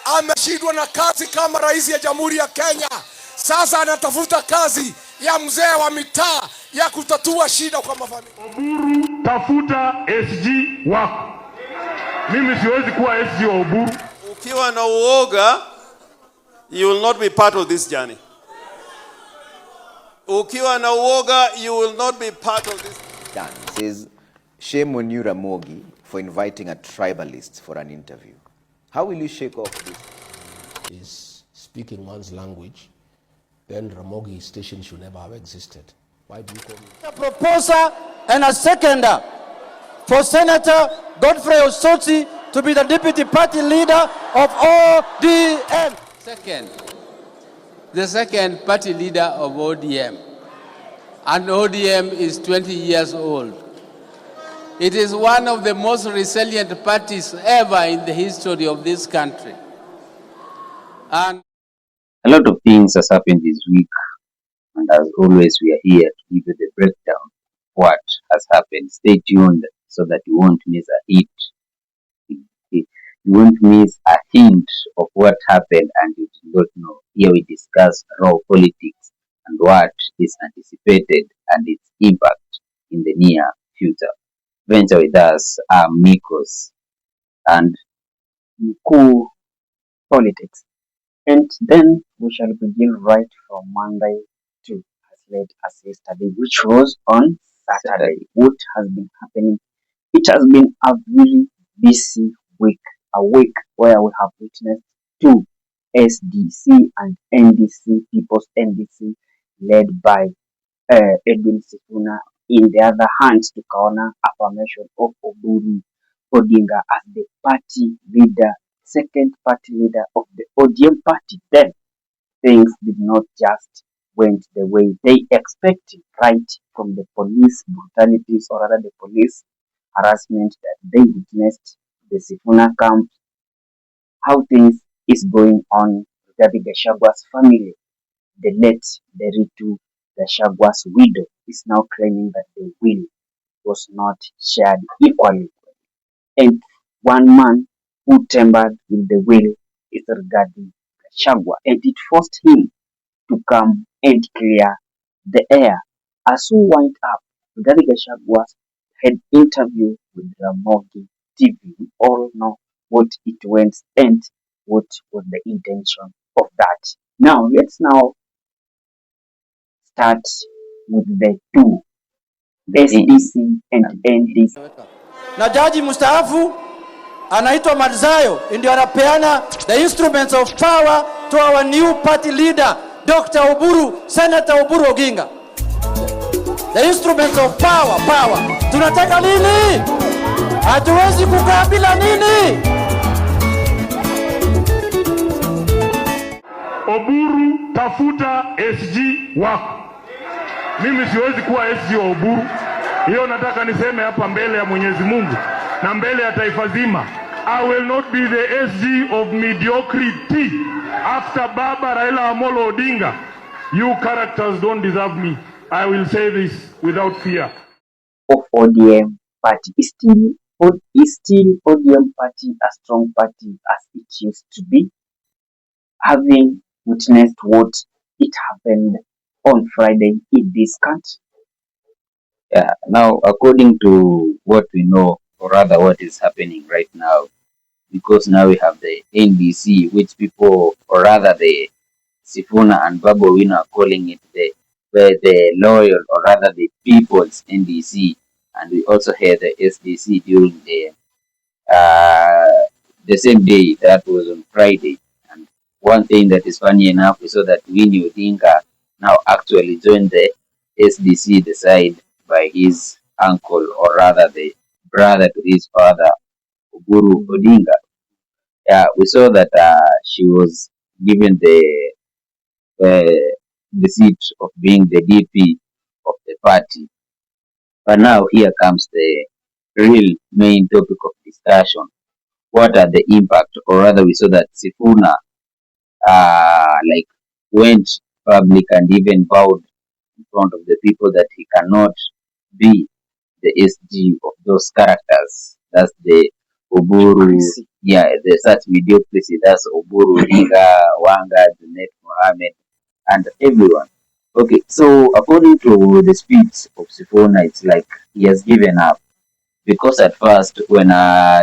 ameshindwa na kazi kama rais ya Jamhuri ya Kenya. Sasa anatafuta kazi ya mzee wa mitaa ya kutatua shida kwa mafamilia. Oburu, tafuta SG wako. Mimi siwezi kuwa SG wa Oburu. Ukiwa na uoga, you will not be part of this journey. Ukiwa na uoga, you will not be part of this. Dan says, shame on you, Ramogi, for inviting a tribalist for an interview. How will you shake off this? Is speaking one's language, then Ramogi station should never have existed. Why do you call me? A proposer and a seconder for Senator Godfrey Osotsi to be the deputy party leader of ODM. Second, the second party leader of ODM. And ODM is 20 years old. It is one of the most resilient parties ever in the history of this country. And a lot of things has happened this week, and as always, we are here to give you the breakdown of what has happened. Stay tuned so that you won't miss a hint. You won't miss a hint of what happened and you do not know. Here we discuss raw politics and what is anticipated and its impact in the near future. Venture with us, Mikos and Mkuu Politics. And then we shall begin right from Monday to as late as yesterday, which was on Saturday. What has been happening? It has been a very busy week, a week where we have witnessed two SDC and NDC, People's NDC, led by Edwin Sifuna. In the other hand, tukaona affirmation of Oburu Odinga as the party leader, second party leader of the ODM party. Then things did not just went the way they expected, right from the police brutalities or rather the police harassment that they witnessed, the Sifuna camp, how things is going on regarding Gachagua's family. The late Ruto Gachagua's widow is now claiming that the will was not shared equally. And one man who tampered with the will is regarding Gachagua, and it forced him to come and clear the air. As we wind up, regarding Gachagua's head interview with Ramogi TV, we all know what it went and what was the intention of that. Now, let's start with the two, SDC and NDC. Na jaji mustaafu anaitwa Madzayo ndio anapeana the instruments of power to our new party leader Dr. Oburu, Senator Oburu Oginga. The instruments of power. Tunataka nini? Hatuwezi kukaa bila nini? Oburu, tafuta SG wako. Mimi siwezi kuwa SG wa Oburu. Hiyo nataka niseme hapa mbele ya Mwenyezi Mungu na mbele ya taifa zima. I will not be the SG of mediocrity after Baba Raila Amolo Odinga. You characters don't deserve me. I will say this without fear. Of ODM party is still ODM party a strong party as it used to be, having witnessed what it happened on Friday in this country. Yeah, now according to what we know, or rather what is happening right now, because now we have the NDC, which people, or rather the Sifuna and Babu Wino are calling it the loyal, or rather the people's NDC, and we also had the SDC during the same day, that was on Friday. And one thing that is funny enough, we saw that Winnie Odinga now actually joined the SDC, the side by his uncle, or rather the brother to his father, Oburu Odinga. Yeah, we saw that she was given the seat of being the DP of the party. But now here comes the real main topic of discussion. What are the impact, or rather we saw that Sifuna went public and even vowed in front of the people that he cannot be the SG of those characters. That's the Oburu yeah, the such mediocrity, that's Oburu, Odinga, Wanga, Junet Mohammed, and everyone. Okay, so according to the speech of Sifuna, it's like he has given up. Because at first, when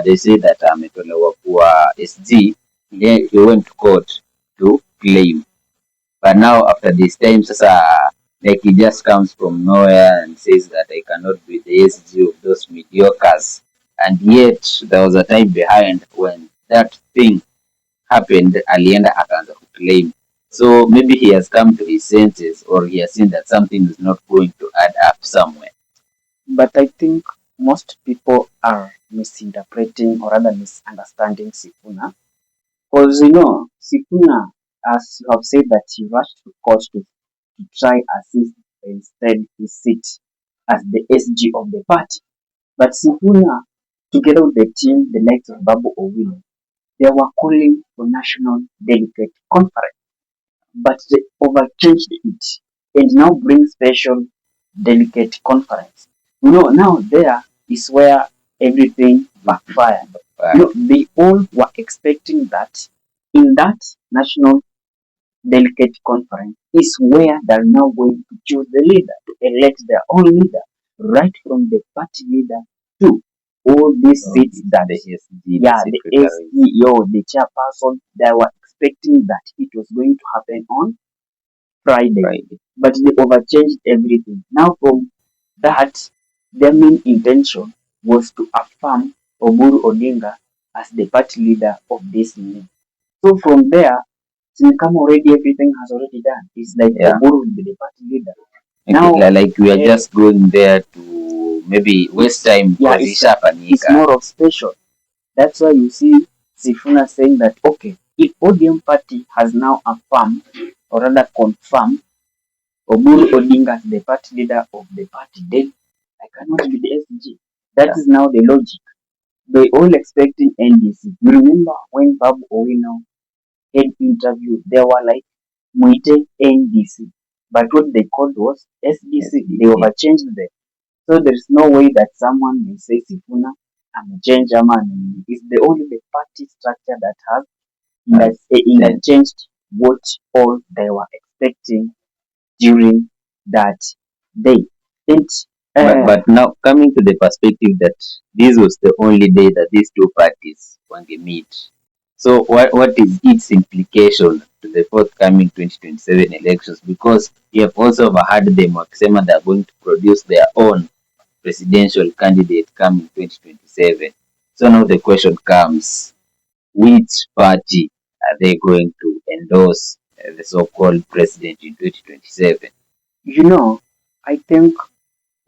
they say that ametolewa kuwa SG, he went to court to claim. But now after this time, sasa, like he just comes from nowhere and says that I cannot be the SG of those mediocres. And yet there was a time behind when that thing happened, alienda akaanza to claim. So maybe he has come to his senses, or he has seen that something is not going to add up somewhere. But I think most people are misinterpreting or rather misunderstanding Sifuna. Because, Sifuna, as you have said, that he rushed to court to try assist instead his seat as the SG of the party. But Sifuna, together with the team, the likes of Babu Owino, they were calling for national delegate conference. But they overchanged it and now bring special delegate conference. Now there is where everything backfired. They all were expecting that in that national delegate conference is where they're now going to choose the leader, to elect their own leader, right from the party leader to all these seats that the the chairperson, they were expecting that it was going to happen on Friday. But they overchanged everything. Now from that, their main intention was to affirm Oburu Odinga as the party leader of this name. So from there, since already everything has already done, it's like Oburu will be the party leader. Now, like we are just going there to maybe waste time. It's more of special. That's why you see Sifuna saying that, okay, if ODM party has now affirmed or rather confirmed Oburu Odinga as the party leader of the party, then I cannot be the SG. That is now the logic. They all expecting NDC. You remember when Babu Owino had interview, they were like Muite NDC. But what they called was SDC. They overchanged them. So there is no way that someone may say Sifuna and change a man. It's the only the party structure that has changed what all they were expecting during that day. But now coming to the perspective that this was the only day that these two parties want to meet. So what is its implication to the forthcoming 2027 elections? Because you have also heard them saying they are going to produce their own presidential candidate coming 2027. So now the question comes, which party are they going to endorse the so-called president in 2027? I think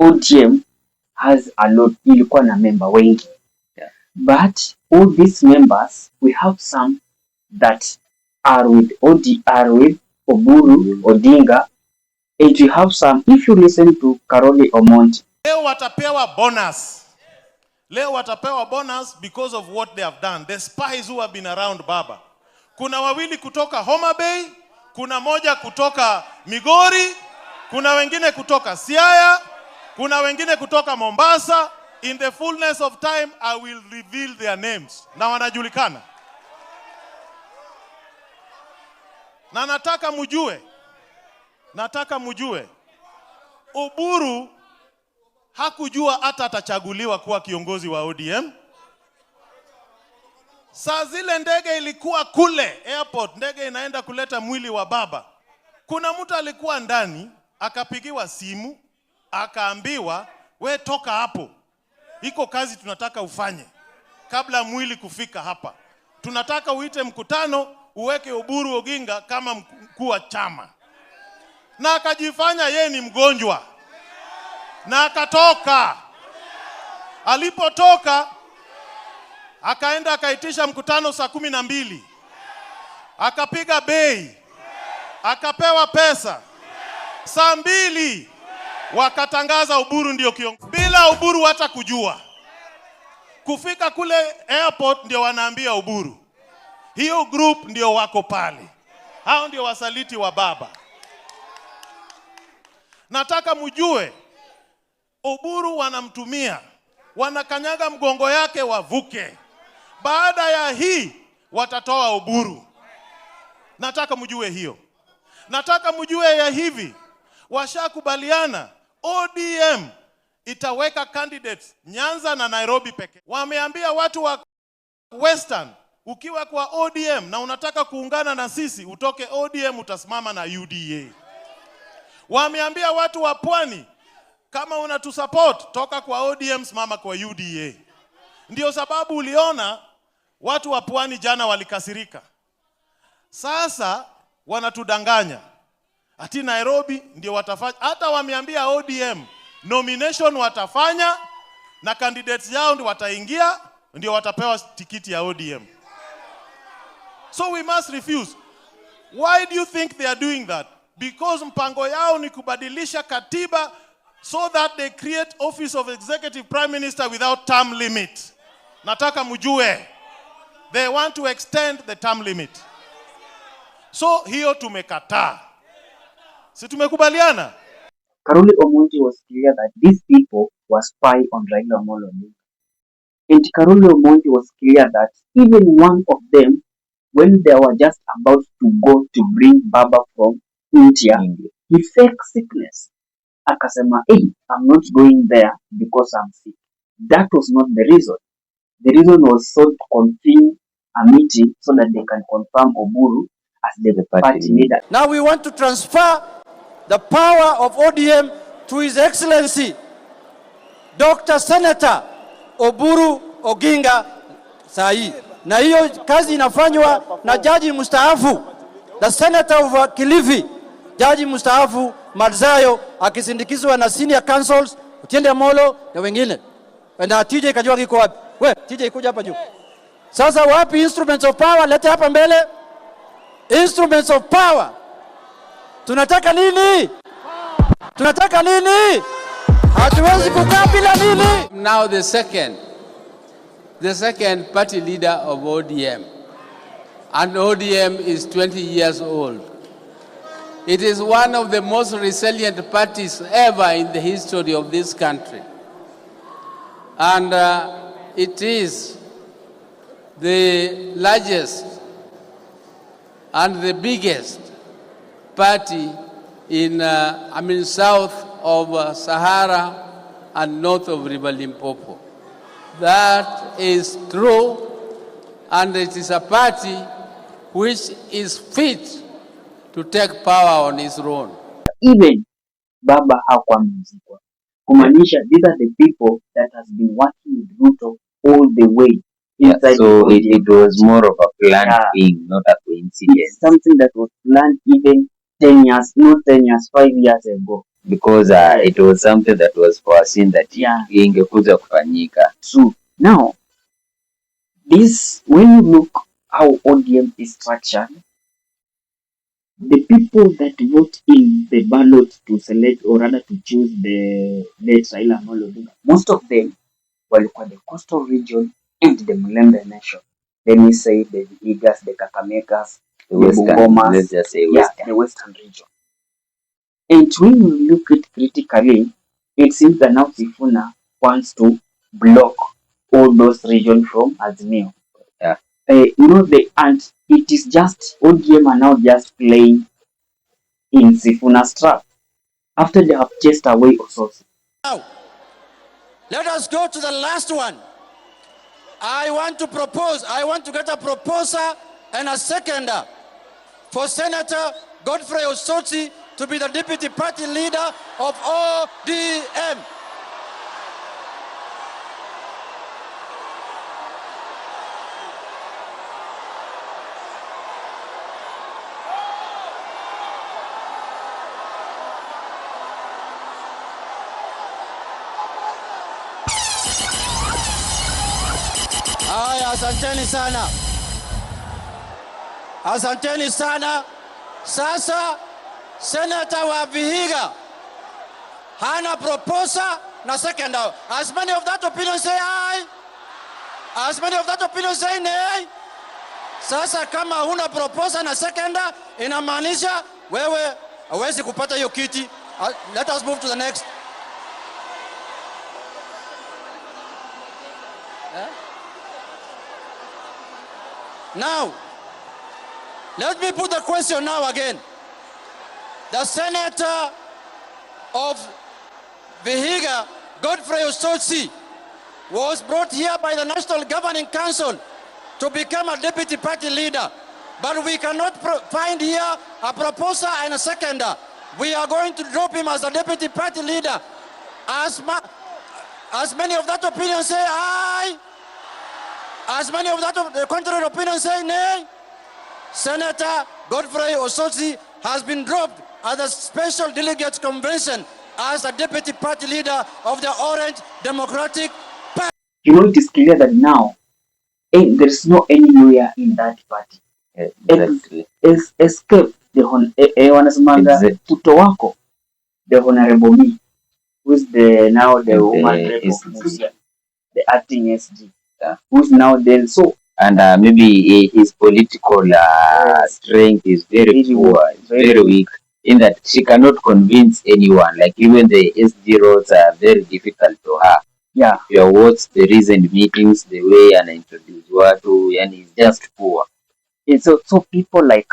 ODM has a lot, ilikuwa na member wengi. But all these members, we have some that are with Oburu Odinga, and we have some, if you listen to Karoli Omonti. Leo watapewa bonus because of what they have done. The spies who have been around Baba. Kuna wawili kutoka Homa Bay, kuna moja kutoka Migori, kuna wengine kutoka Siaya, kuna wengine kutoka Mombasa. In the fullness of time, I will reveal their names. Na wanajulikana. Na nataka mujue, Oburu hakujua hata atachaguliwa kuwa kiongozi wa ODM. Saa zile ndege ilikuwa kule airport, ndege inaenda kuleta mwili wa baba. Kuna mtu alikuwa ndani, akapigiwa simu, akaambiwa, we toka hapo. Iko kazi tunataka ufanye. Kabla mwili kufika hapa. Tunataka uite mkutano, uweke Oburu Oginga kama mkuu wa chama. Na akajifanya yeye ni mgonjwa. Na akatoka. Alipotoka, akaenda akaitisha mkutano saa 12. Akapiga bei. Akapewa pesa. Saa 2 wakatangaza Oburu ndio kiongozi. Bila Oburu hata kujua. Kufika kule airport ndio wanaambia Oburu. Hiyo group ndio wako pale. Hao ndio wasaliti wa baba. Nataka mjue, Oburu wanamtumia. Wanakanyaga mgongo yake wavuke. Baada ya hii watatoa Oburu. Nataka mjue hiyo. Nataka mjue ya hivi. Washakubaliana ODM itaweka candidates Nyanza na Nairobi peke. Wameambia watu wa Western, ukiwa kwa ODM na unataka kuungana na sisi, utoke ODM utasimama na UDA. Wameambia watu wa Pwani, kama unatusupport toka kwa ODM simama kwa UDA. Ndio sababu uliona watu wa Pwani jana walikasirika. Sasa wanatudanganya ati Nairobi ndio watafanya. Hata wameambia ODM nomination watafanya na candidates yao ndio wataingia, ndio watapewa tikiti ya ODM. So we must refuse. Why do you think they are doing that? Because mpango yao ni kubadilisha katiba so that they create office of executive prime minister without term limit. Nataka mjue. They want to extend the term limit. So hiyo tumekataa. Si tumekubaliana? Karoli Omondi was clear that these people were spy on Raila Amolo Odinga. And Karoli Omondi was clear that even one of them, when they were just about to go to bring Baba from India, he fake sickness. Akasema, hey, I'm not going there because I'm sick. That was not the reason. The reason was so to convene a meeting so that they can confirm Oburu as the party leader. Now we want to transfer the power of ODM to His Excellency Dr. Senator Oburu Oginga Sai. Na hiyo kazi inafanywa na jaji mustaafu, the Senator of Kilifi, jaji mustaafu Madzayo, akisindikizwa na senior councils Otiende Molo na wengine. Na TJ Kajwang iko wapi? We, TJ kuja hapa juu. Sasa wapi instruments of power? Lete hapa mbele. Instruments of power. Tunataka nini? Tunataka nini? Hatuwezi kukaa bila nini? Now the second party leader of ODM. And ODM is 20 years old. It is one of the most resilient parties ever in the history of this country. And it is the largest and the biggest party in, south of Sahara and north of River Limpopo. That is true, and it is a party which is fit to take power on its own. Even Baba hakuwa mzikwa. Kumaanisha these are the people that has been working with Ruto all the way. So it was more of a planned thing, not a coincidence. It's something that was planned even 10 years, not 10 years, 5 years ago. Because it was something that was foreseen that ingekuja kufanyika. So now, this, when you look how ODM is structured, the people that vote in the ballot to select or rather to choose the late Raila Amolo Odinga, most of them were from the coastal region and the Mulembe nation. Let me say the Vihigas, the Kakamegas, the Bungomas, let's just say Western. The Western region. And when you look at it critically, it seems that now Sifuna wants to block all those regions from Azimio. Yeah. And it is just ODM are now just playing in Sifuna's trap after they have chased away Ososi. Now, let us go to the last one. I want to get a proposer and a seconder for Senator Godfrey Osotsi to be the deputy party leader of ODM. Haya, asanteni sana. Asanteni sana. Sasa Senator wa Vihiga hana proposer na seconder. As many of that opinion say aye. As many of that opinion say nay. Sasa kama huna proposer na seconder, inamaanisha wewe hawezi kupata hiyo kiti. Let us move to the next. Now, let me put the question now again. The senator of Vihiga, Godfrey Osotsi, was brought here by the National Governing Council to become a deputy party leader. But we cannot find here a proposer and a seconder. We are going to drop him as a deputy party leader. As many of that opinion say aye, as many of that the contrary opinion say nay, Senator Godfrey Osotsi has been dropped at the Special Delegates Convention as a deputy party leader of the Orange Democratic Party. You know, it is clear that now there is no anywhere in that party. Exactly. Escape the wanasemanga puto wako, the Honorable Me, who is now the woman rep of Musia, the acting SG, who's now there. So and maybe his political strength is very poor, very weak, in that she cannot convince anyone. Like even the SG roles are very difficult to her. Yeah. If you watch the recent meetings, the way and introduce Watu, and he's just poor. And so people like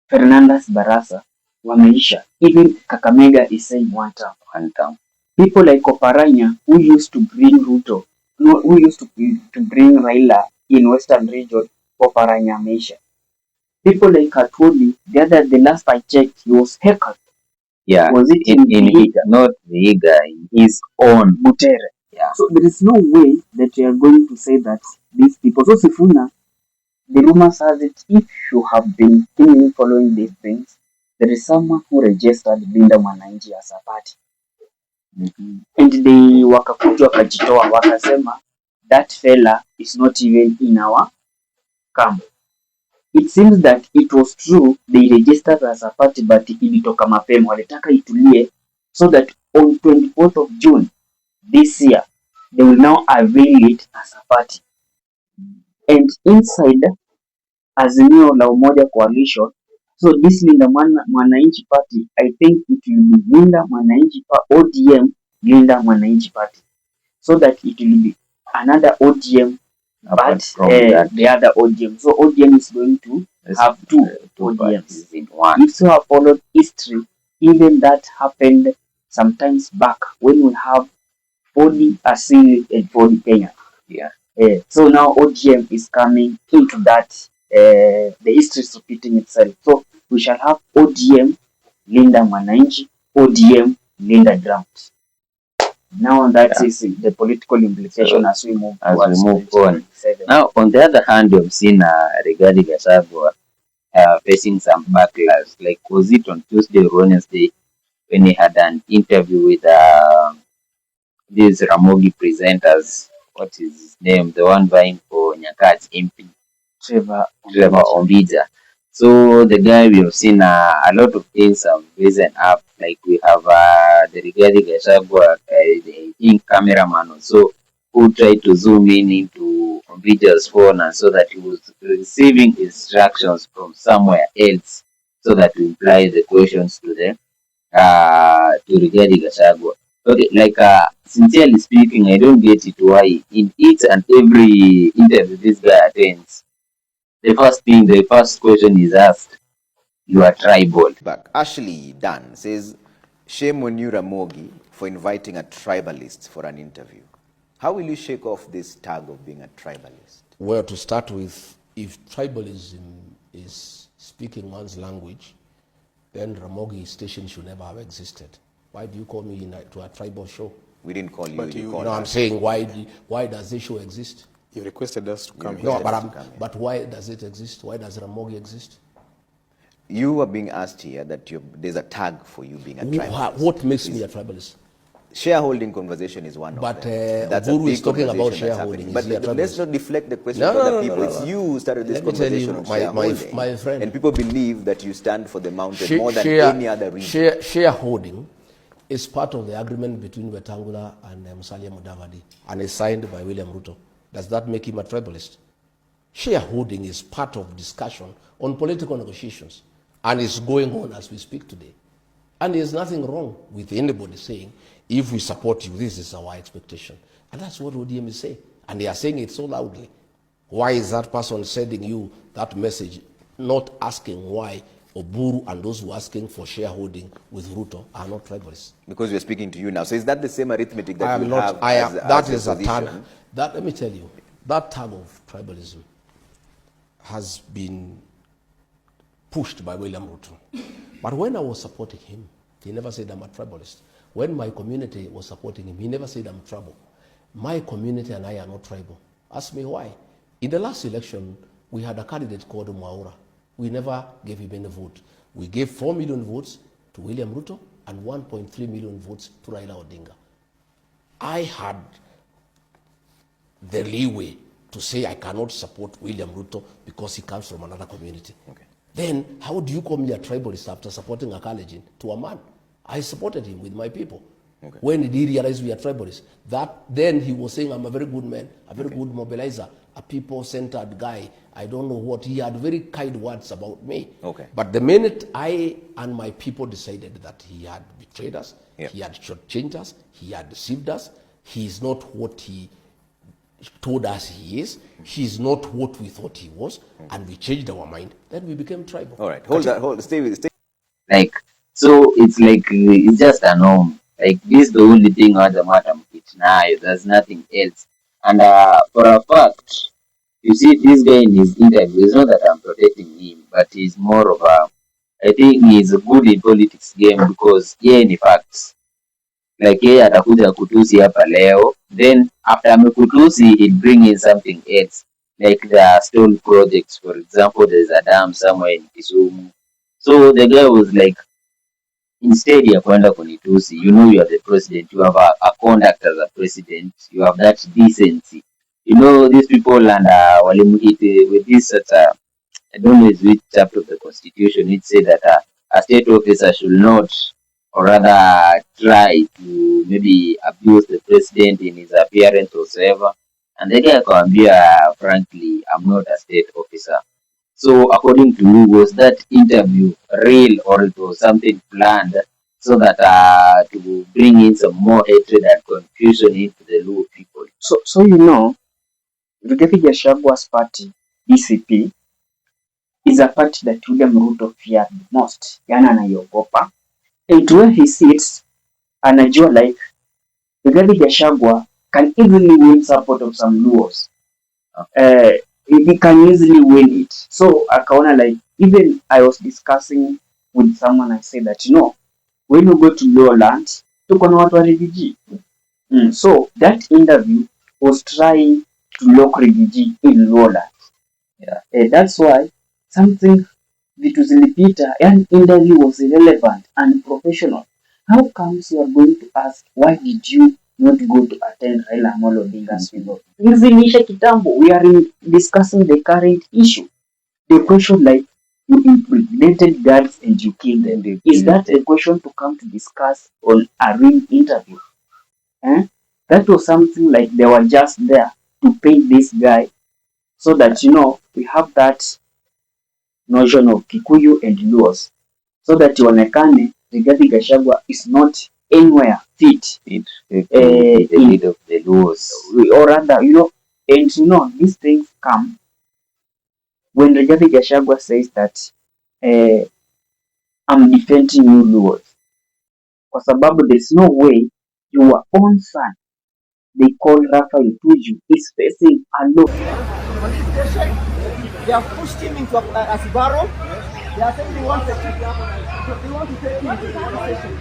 Fernandes Barasa, wameisha. Even Kakamega is saying one term. People like Oparanya, who used to bring Ruto, who used to bring Raila in Western region, Oparanya ameisha. People like Katwoli, the last I checked, he was heckled. Yeah, was it in Vihiga, not Vihiga, in his own Butere. Yeah. So there is no way that we are going to say that these people. So Sifuna, the rumors has it, if you have been following these things, there is someone who registered Linda Mwananchi as a party. And they wakakuja wakajitoa wakasema that fella is not even in our camp. It seems that it was true they registered as a party, but ilitoka mapema, walitaka itulie so that on 24th of June this year they will now avail it as a party. And inside Azimio la Umoja Coalition, so this Linda Mwananchi Party, I think it will be Linda Mwananchi ODM Linda Mwananchi Party, so that it will be another ODM, but the other ODM. So ODM is going to have two ODMs in one. If you have followed history, even that happened sometimes back when we have 40 Asili and 40 Kenya. Yeah. So now ODM is coming into that. The history is repeating itself. So we shall have ODM Linda Mwananchi, ODM Linda Grant. Now that is the political implication as we move on. Now, on the other hand, we've seen Rigathi Gachagua facing some backlash. Like, was it on Tuesday or Wednesday when he had an interview with these Ramogi presenters? What is his name? The one vying for Nyakach MP, Trevor Ombija. So the guy, we have seen a lot of things have risen up. Like we have the Rigathi Gachagua, the in-cameraman also, who tried to zoom in into Ombija's phone, and so that he was receiving instructions from somewhere else, so that to imply the questions to the to Rigathi Gachagua. Okay, like sincerely speaking, I don't get it why in each and every interview this guy attends, the first question is asked, you are tribal. Back. Ashley Dan says, shame on you, Ramogi, for inviting a tribalist for an interview. How will you shake off this tag of being a tribalist? Well, to start with, if tribalism is speaking one's language, then Ramogi station should never have existed. Why do you call me to a tribal show? We didn't call you. I'm saying, why does this show exist? You requested us to come here. No, but why does it exist? Why does Ramogi exist? You are being asked here that there's a tag for you being a tribalist. What makes me a tribalist? Shareholding conversation is one but, of them. But Guru is talking about shareholding. But let's not deflect the question to other people. It's you who started this conversation on shareholding. My friend. And people believe that you stand for the mountain more than any other reason. Shareholding is part of the agreement between Wetangula and Musalia Mudavadi, and is signed by William Ruto. Does that make him a tribalist? Shareholding is part of discussion on political negotiations, and is going on as we speak today. And there's nothing wrong with anybody saying, if we support you, this is our expectation. And that's what ODM is saying. And they are saying it so loudly. Why is that person sending you that message, not asking why Oburu and those who are asking for shareholding with Ruto are not tribalists? Because we're speaking to you now. So is that the same arithmetic that you not, have I am, as that your is a tag. position? That, let me tell you, that tag of tribalism has been pushed by William Ruto. But when I was supporting him, he never said I'm a tribalist. When my community was supporting him, he never said I'm tribal. My community and I are not tribal. Ask me why. In the last election, we had a candidate called Mwaura. We never gave him any vote. We gave 4 million votes to William Ruto and 1.3 million votes to Raila Odinga. I had the leeway to say I cannot support William Ruto because he comes from another community. Okay. Then how do you call me a tribalist after supporting a Kalenjin to a man? I supported him with my people. Okay. When did he realize we are tribalists? Then he was saying I'm a very good man, a very good mobilizer, a people-centered guy. I don't know what. He had very kind words about me. Okay. But the minute I and my people decided that he had betrayed us, he had shortchanged us, he had deceived us, he is not what he told us he is, he's not what we thought he was, and we changed our mind, then we became tribal. All right, stay. Like, so it's like, it's just a norm. Like, this is the only thing at the matter of it now. There's nothing else. And for a fact, you see this guy in his interview, it's not that I'm protecting him, but he's more of a, I think he's good in politics game because in facts. Like yeye atakuja kutusi hapa leo, then after amekutusi he'll bring in something else, like the stone projects, for example. There's a dam somewhere in Kisumu. So the guy was like, instead ya kwenda kunitusi, you know you are the president, you have a conduct as a president, you have that decency. You know these people, and walimuhit with this such a, I don't know which chapter of the constitution, it said that a state officer should not, or rather try to maybe abuse the president in his appearance or whatever. And the guy akamwambia, frankly, I'm not a state officer. So according to you, was that interview real, or it was something planned so that to bring in some more hatred and confusion into the Luo people? So you know, Rigathi Gachagua's party, DCP, is a party that William Ruto feared the most. Yani anaiogopa. And where he sits, anajua like Rigathi Gachagua can easily win support of some Luos. He can easily win it. So akaona like, even I was discussing with someone, I said that, you know, when you go to Luo land, tuko na watu wa refugee. So that interview was trying to lock refugee in Luo land. Yeah. That's why something vitu zilipita, and interview was irrelevant and professional. How comes you are going to ask, why did you not go to attend Raila Amolo Odinga's funeral? Izinisha kitambo, we are discussing the current issue. The question like, you impregnated girls and you killed them. Is that a question to come to discuss on a real interview? That was something like they were just there to paint this guy so that, you know, we have that notion of Kikuyu and Luos, so that ionekane Rigathi Gachagua is not anywhere fit in the lead of the Luos. Or rather, you know, and you know, these things come when Rigathi Gachagua says that I'm defending you Luos. Kwa sababu there's no way your own son, they call Raphael Tuju, is facing a law. They have pushed him into a Subaru. They are saying they want to take him to the police station.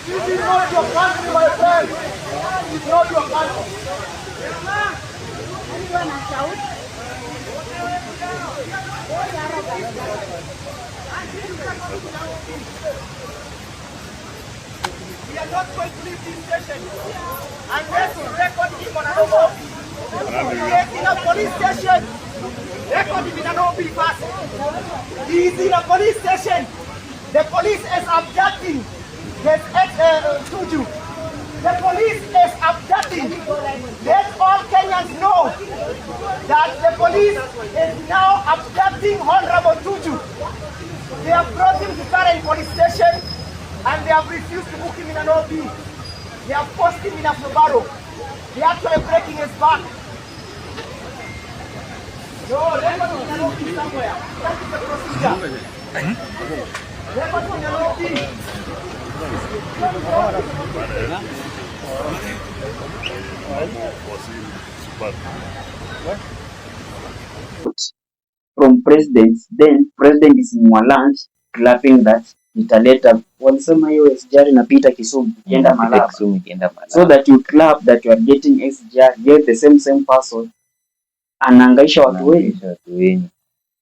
This is not your country, my friend. It's not your country. are not going to leave this station unless you record him on an OB. He is in a police station. Record him in an OB first. He is in a police station. The police is abducting this Tuju. The police is abducting. Let all Kenyans know that the police is now abducting Honorable Tuju. They have brought him to Karen police station and they have refused to book him in an OB. They have forced him in a Subaru. They are actually breaking his back. No, record him in an OB somewhere. That is the procedure. Record him in an OB. From presidents, then president is in Mwaland clapping that italeta walisema hiyo SGR inapita Kisumu ikienda Malaba, so that you clap that you are getting SGR, get the same person anaangaisha watu wengi.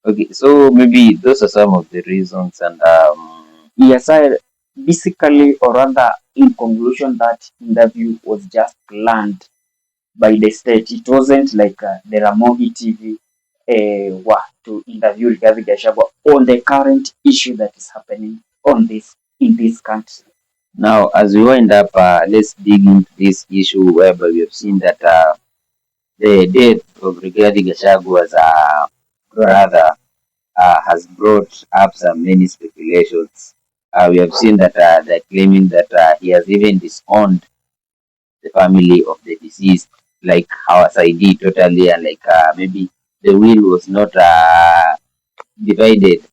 Okay, so maybe those are some of the reasons, and yes, basically, or rather in conclusion, that interview was just planned by the state. It wasn't like the Ramogi TV to interview Rigathi Gachagua on the current issue that is happening in this country. Now, as we wind up, let's dig into this issue whereby we have seen that the death of Rigathi Gachagua's brother has brought up some many speculations. We have seen that they're claiming that he has even disowned the family of the deceased, like our side totally, and like maybe the will was not divided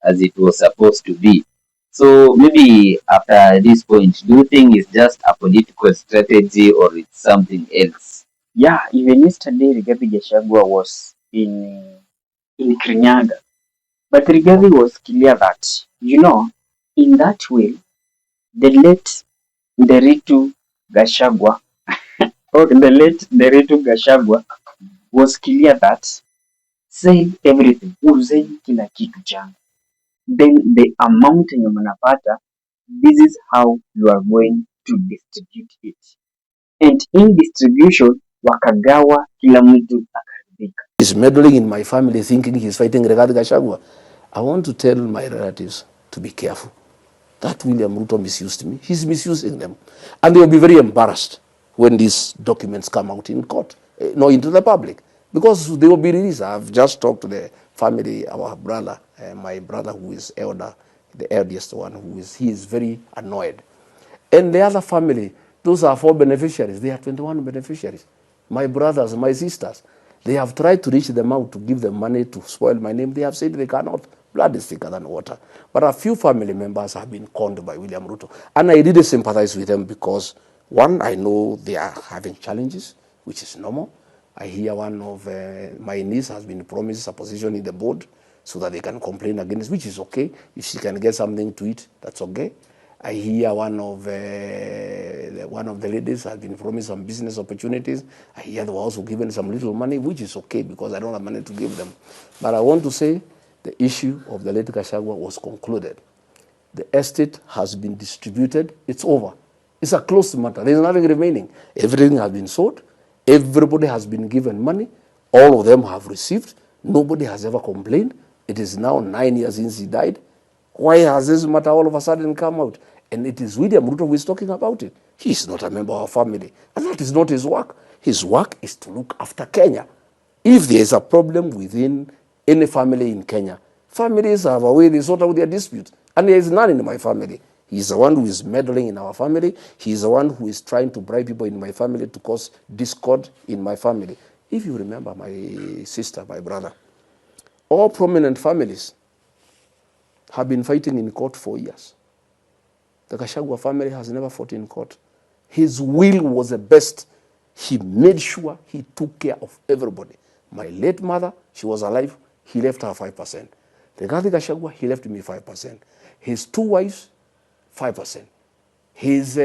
as it was supposed to be. So maybe after this point, do you think it's just a political strategy or it's something else? Yeah, even yesterday Rigathi Gachagua was in Kirinyaga, but Rigathi was clear that, in that will, the late Nderitu Gachagua or the late Nderitu Gachagua was clear that sell everything, uzeni kila kitu changu. Then the amount yenye mnapata, this is how you are going to distribute it. And in distribution, wakagawa kila mtu akaridhika. He's meddling in my family thinking he's fighting Rigathi Gachagua. I want to tell my relatives to be careful. That William Ruto misused me. He's misusing them. And they will be very embarrassed when these documents come out in court, into the public. Because they will be released. I've just talked to the family, our brother, my brother who is elder, the eldest one, he is very annoyed. And the other family, those are 4 beneficiaries. They are 21 beneficiaries. My brothers, my sisters, they have tried to reach them out to give them money to spoil my name. They have said they cannot. Blood is thicker than water. But a few family members have been conned by William Ruto. And I really sympathize with them because, one, I know they are having challenges, which is normal. I hear one of my niece has been promised a position in the board so that they can complain against, which is okay. If she can get something to eat, that's okay. I hear one of the ladies has been promised some business opportunities. I hear they were also given some little money, which is okay because I don't have money to give them. But I want to say the issue of the late Gachagua was concluded. The estate has been distributed. It's over. It's a closed matter. There's nothing remaining. Everything has been sold. Everybody has been given money. All of them have received. Nobody has ever complained. It is now 9 years since he died. Why has this matter all of a sudden come out? And it is William Ruto who is talking about it. He is not a member of our family. And that is not his work. His work is to look after Kenya. If there is a problem within any family in Kenya, families have a way they sort out their disputes. And there is none in my family. He is the one who is meddling in our family. He is the one who is trying to bribe people in my family to cause discord in my family. If you remember my sister, my brother, all prominent families have been fighting in court for years. The Gachagua family has never fought in court. His will was the best. He made sure he took care of everybody. My late mother, she was alive, he left her 5%. Rigathi Gachagua, he left me 5%. His 2 wives, 5%. His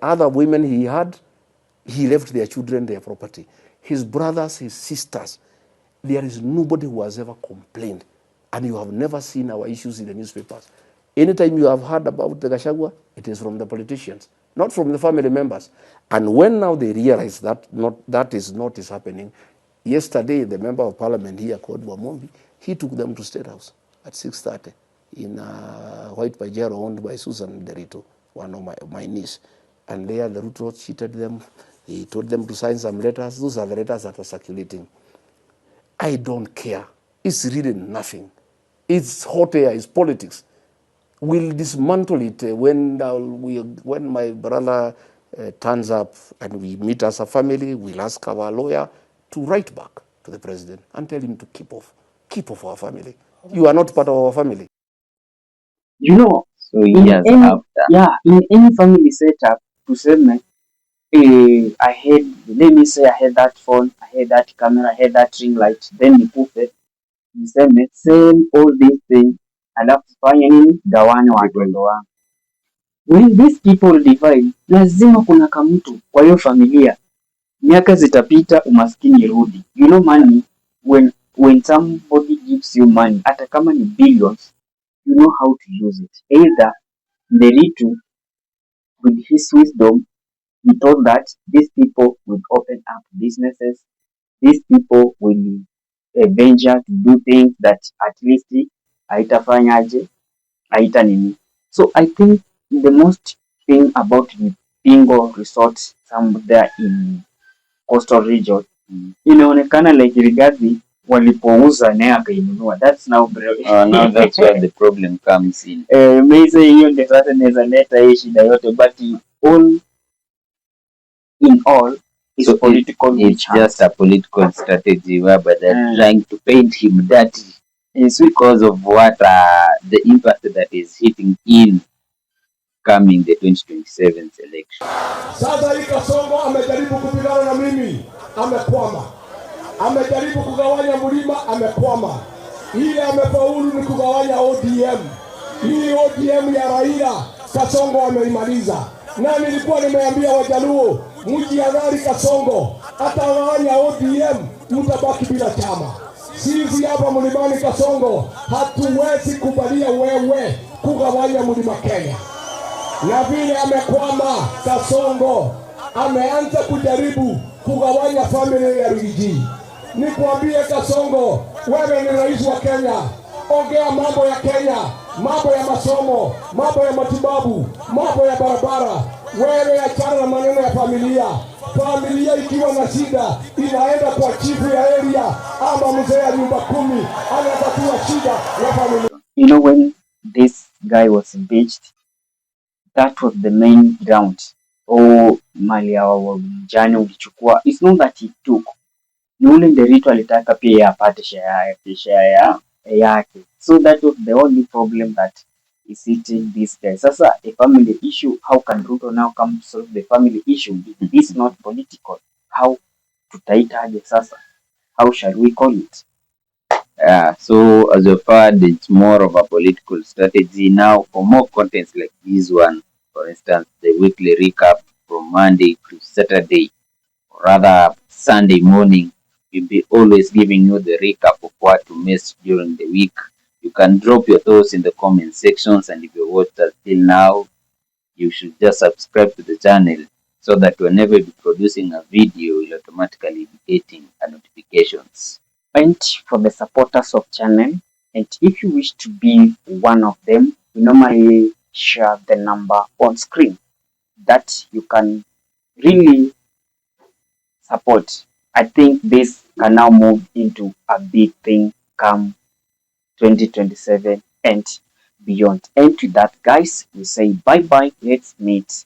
other women he had, he left their children their property. His brothers, his sisters, there is nobody who has ever complained. And you have never seen our issues in the newspapers. Anytime you have heard about the Gachagua, it is from the politicians, not from the family members. And when now they realize that that is not happening, yesterday the member of parliament here called Wamombi, he took them to State House at 6:30 in White Pajero owned by Susan Derito, one of my niece. And there the Ruto cheated them. He told them to sign some letters. Those are the letters that are circulating. I don't care. It's really nothing. It's hot air, it's politics. We'll dismantle it when my brother turns up and we meet as a family. We'll ask our lawyer to write back to the president and tell him to keep off our family. You are not part of our family. You know, So years after. in any family setup, to say, I had, let me say I had that phone, I had that camera, I had that ring light, then you put it, niseme same all these things, alafu fanya nini, gawana watoto wangu. When these people divide, lazima kuna kamtu kwa hiyo familia. Miaka zitapita, umaskini rudi. You know money, when somebody gives you money, hata kama ni billions, you know how to use it. Either Nderitu, with his wisdom, he thought that these people will open up businesses, these people will venture to do things that at least haitafanyaje, haita nini. So I think the most thing about the Bingo resort somewhere in coastal region, inaonekana like Rigathi walipouza naye akainunua. That's now Now that's where the problem comes in. Maybe hiyo ndio sasa inaweza leta hii shida yote, but all in all, it's political. It's just a political strategy whereby they're trying to paint him dirty. It's because of what the impact that is hitting in coming the 2027 election. Sasa hii Kasongo amejaribu kupigana na mimi, amekwama. Amejaribu kugawanya mlima, amekwama. Ile amefaulu ni kugawanya ODM. Hii ODM ya Raila, Kasongo ameimaliza. Na nilikuwa nimeambia Wajaluo, mjihadhari Kasongo, atagawanya ODM, mtabaki bila chama. Sisi hapa mlimani Kasongo, hatuwezi kubalia wewe kugawanya mlima Kenya. Na vile amekwama Kasongo, ameanza kujaribu kugawanya familia ya Rigiji. Nikwambie Kasongo, wewe ni rais wa Kenya. Ongea mambo ya Kenya, mambo ya masomo, mambo ya matibabu, mambo ya barabara. Wewe achana na maneno ya familia. Familia ikiwa na shida, inaenda kwa chifu ya area ama mzee ya nyumba 10, anatatua shida ya familia. You know, when this guy was impeached, that was the main ground. Mali ya wajane ulichukua. It's not that he took. Ni ule Nderitu alitaka pia apate share yake. So that was the only problem that is hitting this guy. Sasa a family issue, how can Ruto now come to solve the family issue? It is not political. How tutaitaje sasa? How shall we call it? So as you've heard, it's more of a political strategy. Now, for more contents like this one, for instance, the weekly recap from Monday to Saturday, or rather Sunday morning, we'll be always giving you the recap of what to miss during the week. You can drop your thoughts in the comment sections, and if you watched us till now, you should just subscribe to the channel so that whenever we be producing a video, you'll automatically be getting notifications. And for the supporters of channel, and if you wish to be one of them, we normally share the number on screen that you can really support. I think this can now move into a big thing come 2027 and beyond. And to that, guys, we say bye-bye. Let's meet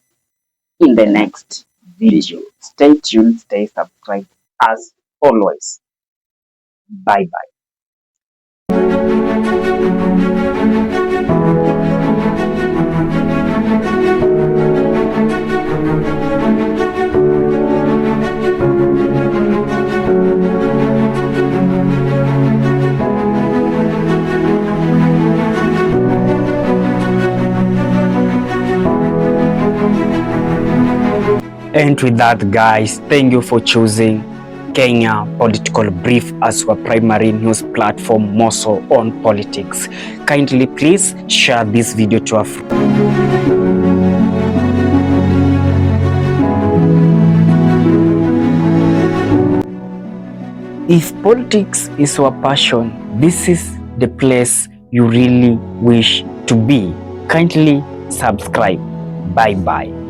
in the next video. Stay tuned, stay subscribed as always. Bye-bye. And with that, guys, thank you for choosing Kenya Political Brief as our primary news platform, more so on politics. Kindly please share this video to our friends. If politics is your passion, this is the place you really wish to be. Kindly subscribe. Bye bye.